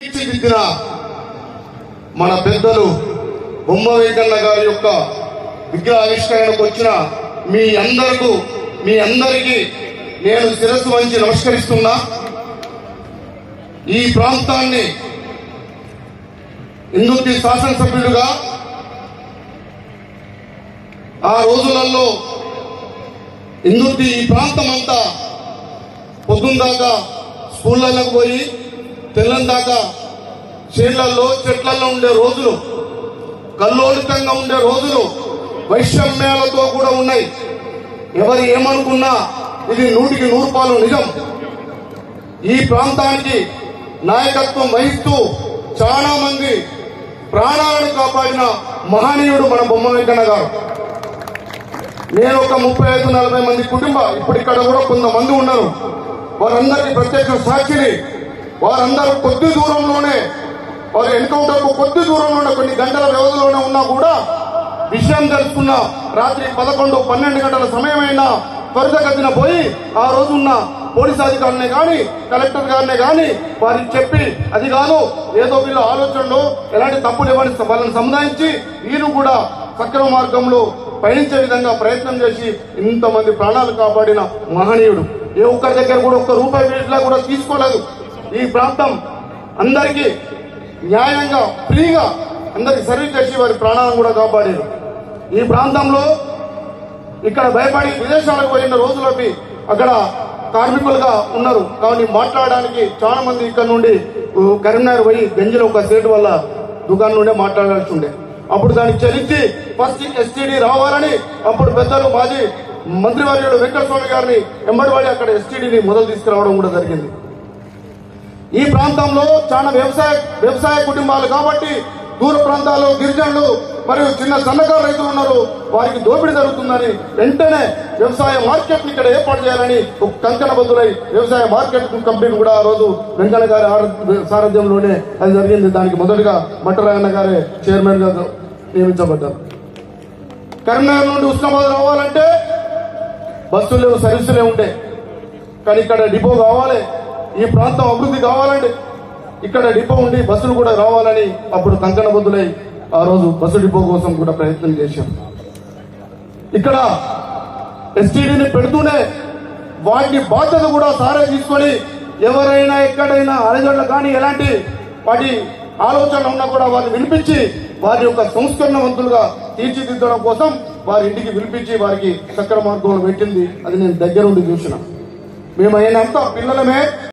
తీర్చిదిద్దిన మన పెద్దలు బొమ్మ వెంకన్న గారి యొక్క విగ్రహ ఆవిష్కరణకు వచ్చిన మీ అందరికీ నేను శిరస్సు వంచి నమస్కరిస్తున్నా. ఈ ప్రాంతాన్ని ఇందుర్తి శాసనసభ్యులుగా ఆ రోజులలో ఇందుర్తి ఈ ప్రాంతం అంతా పొద్దున్న దాకా స్కూళ్ళకు పోయి తెల్లని దాకా చేళ్లలో చెట్లలో ఉండే రోజులు, కల్లోలితంగా ఉండే రోజులు వైషమ్యాలతో కూడా ఉన్నాయి. ఎవరు ఏమనుకున్నా ఇది 100కి 100 నిజం. ఈ ప్రాంతానికి నాయకత్వం వహిస్తూ చాలా మంది ప్రాణాలను కాపాడిన మహనీయుడు మన బొమ్మ వెంకన్న గారు. నేను ఒక 35-40 మంది ఇప్పుడు ఇక్కడ కూడా కొంతమంది ఉన్నారు. వారందరికీ ప్రత్యక్ష సాక్షిని. వారందరూ కొద్ది దూరంలోనే, వారి ఎన్కౌంటర్కు కొద్ది దూరంలోనే, కొన్ని గంటల వ్యవధిలోనే ఉన్నా కూడా విషయం తెలుసుకున్న రాత్రి 11-12 గంటల సమయమైనా త్వరితగతిన పోయి ఆ రోజున్న పోలీసు అధికారులనే కానీ కలెక్టర్ గారినే కానీ వారికి చెప్పి, అది కాదు ఏదో వీళ్ళ ఆలోచనలో ఎలాంటి తప్పులు ఇవ్వని వాళ్ళని సముదాయించి వీరు కూడా సక్రమ మార్గంలో పయనించే విధంగా ప్రయత్నం చేసి ఇంతమంది ప్రాణాలు కాపాడిన మహనీయుడు. ఏ ఒక్కరి దగ్గర కూడా ₹1 వీటిలా కూడా తీసుకోలేదు. ఈ ప్రాంతం అందరికీ న్యాయంగా ఫ్రీగా అందరికి సర్వీస్ చేసి వారి ప్రాణాలను కూడా కాపాడారు. ఈ ప్రాంతంలో ఇక్కడ భయపడి విదేశాలకు పోయిన రోజులకి అక్కడ కార్మికులుగా ఉన్నారు. కానీ మాట్లాడడానికి చాలా మంది ఇక్కడ నుండి కరీంనగర్ పోయి గంజిలో ఒక సేటు వల్ల దుకాణం నుండే మాట్లాడాల్సి ఉండే. అప్పుడు దానికి చెల్లించి ఫస్ట్ ఎస్టీడీ రావాలని అప్పుడు పెద్దలు మాజీ మంత్రివర్యుడు వెంకటస్వామి గారిని ఎంబడివాడి అక్కడ ఎస్టీడీని మొదలు తీసుకురావడం కూడా జరిగింది. ఈ ప్రాంతంలో చాలా వ్యవసాయ కుటుంబాలు కాబట్టి దూర ప్రాంతాల్లో గిరిజనులు మరియు చిన్న సన్నకారు రైతులు ఉన్నారు. వారికి దోపిడీ జరుగుతుందని వెంటనే వ్యవసాయ మార్కెట్ ఇక్కడ ఏర్పాటు చేయాలని ఒక కంకణబద్దులై వ్యవసాయ మార్కెట్ కంపెనీ కూడా ఆ రోజు వెంకన్న గారి సారథ్యంలోనే అది జరిగింది. దానికి మొదటిగా మట్టరాయన్న గారే చైర్మన్ గా నియమించబడ్డారు. కరీంనగర్ నుండి ఉస్మానాబాద్ రావాలంటే బస్సులు సర్వీసులే ఉంటాయి. కానీ ఇక్కడ డిపో కావాలి, ఈ ప్రాంతం అభివృద్ధి కావాలండి, ఇక్కడ డిపో ఉండి బస్సులు కూడా రావాలని అప్పుడు కంకణబద్దులై ఆ రోజు బస్సు డిపో కోసం కూడా ప్రయత్నం చేశాం. ఇక్కడ ఎస్టీడీని పెడుతూనే వాటి బాధ్యత కూడా సారే తీసుకొని ఎవరైనా ఎక్కడైనా అలజడులు కానీ ఎలాంటి వాటి ఆలోచనలు ఉన్నా కూడా వారిని వినిపించి వారి యొక్క సంస్కరణవంతులుగా తీర్చిదిద్దడం కోసం వారి ఇంటికి పిలిపించి వారికి చక్ర మార్గంలో పెట్టింది. అది నేను దగ్గరుండి చూసిన. మేము అయినంత పిల్లలమే